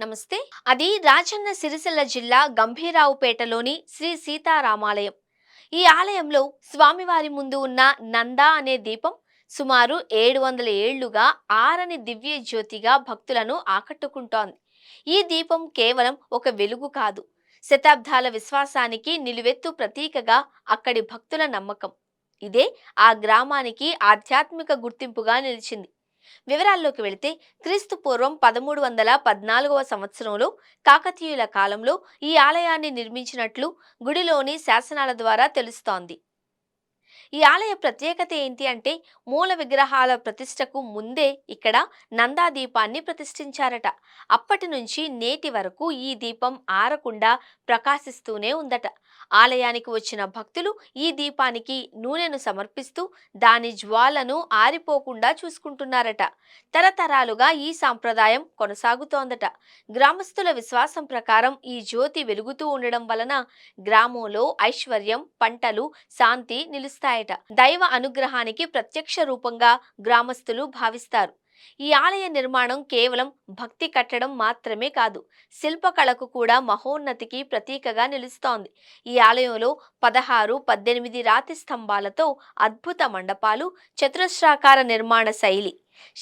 నమస్తే. అది రాజన్న సిరిసిల్ల జిల్లా గంభీరావుపేటలోని శ్రీ సీతారామాలయం. ఈ ఆలయంలో స్వామివారి ముందు ఉన్న నందా అనే దీపం సుమారు 700 ఏళ్లుగా ఆరని దివ్య జ్యోతిగా భక్తులను ఆకట్టుకుంటోంది. ఈ దీపం కేవలం ఒక వెలుగు కాదు, శతాబ్దాల విశ్వాసానికి నిలువెత్తు ప్రతీకగా అక్కడి భక్తుల నమ్మకం. ఇదే ఆ గ్రామానికి ఆధ్యాత్మిక గుర్తింపుగా నిలిచింది. వివరాల్లోకి వెళితే క్రీస్తు పూర్వం 1314వ సంవత్సరంలో కాకతీయుల కాలంలో ఈ ఆలయాన్ని నిర్మించినట్లు గుడిలోని శాసనాల ద్వారా తెలుస్తోంది. ఈ ఆలయ ప్రత్యేకత ఏంటి అంటే మూల విగ్రహాల ప్రతిష్టకు ముందే ఇక్కడ నందా దీపాన్ని ప్రతిష్ఠించారట. అప్పటి నుంచి నేటి వరకు ఈ దీపం ఆరకుండా ప్రకాశిస్తూనే ఉందట. ఆలయానికి వచ్చిన భక్తులు ఈ దీపానికి నూనెను సమర్పిస్తూ దాని జ్వాలను ఆరిపోకుండా చూసుకుంటున్నారట. తరతరాలుగా ఈ సాంప్రదాయం కొనసాగుతోందట. గ్రామస్తుల విశ్వాసం ప్రకారం ఈ జ్యోతి వెలుగుతూ ఉండడం వలన గ్రామంలో ఐశ్వర్యం, పంటలు, శాంతి నిలుస్తాయట. దైవ అనుగ్రహానికి ప్రత్యక్ష రూపంగా గ్రామస్తులు భావిస్తారు. ఈ ఆలయ నిర్మాణం కేవలం భక్తి కట్టడం మాత్రమే కాదు, శిల్పకళకు కూడా మహోన్నతికి ప్రతీకగా నిలుస్తోంది. ఈ ఆలయంలో 16, 18 రాతి స్తంభాలతో అద్భుత మండపాలు, చతురస్రాకార నిర్మాణ శైలి,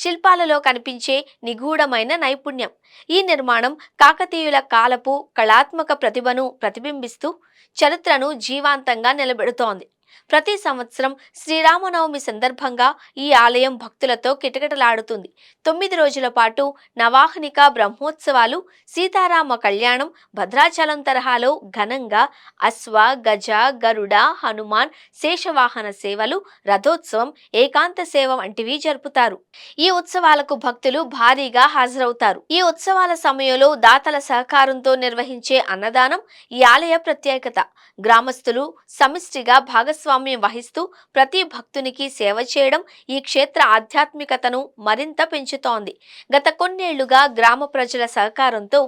శిల్పాలలో కనిపించే నిగూఢమైన నైపుణ్యం. ఈ నిర్మాణం కాకతీయుల కాలపు కళాత్మక ప్రతిభను ప్రతిబింబిస్తూ చరిత్రను జీవాంతంగా నిలబెడుతోంది. ప్రతి సంవత్సరం శ్రీరామనవమి సందర్భంగా ఈ ఆలయం భక్తులతో కిటకిటలాడుతుంది. 9 రోజుల పాటు నవాహనిక బ్రహ్మోత్సవాలు, సీతారామ కళ్యాణం భద్రాచలం తరహాలో ఘనంగా అశ్వ, గజ, గరుడ, హనుమాన్, శేషవాహన సేవలు, రథోత్సవం, ఏకాంత సేవ వంటివి జరుపుతారు. ఈ ఉత్సవాలకు భక్తులు భారీగా హాజరవుతారు. ఈ ఉత్సవాల సమయంలో దాతల సహకారంతో నిర్వహించే అన్నదానం ఈ ఆలయ ప్రత్యేకత. గ్రామస్తులు సమిష్టిగా భాగస్వామ్యం వహిస్తూ ప్రతి భక్తునికి సేవ చేయడం ఈ క్షేత్ర ఆధ్యాత్మికతను మరింత పెంచుతోంది. గత కొన్నేళ్లుగా గ్రామ ప్రజల సహకారంతో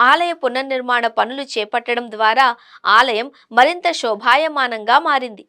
ఆలయ పునర్నిర్మాణ పనులు చేపట్టడం ద్వారా ఆలయం మరింత శోభాయమానంగా మారింది.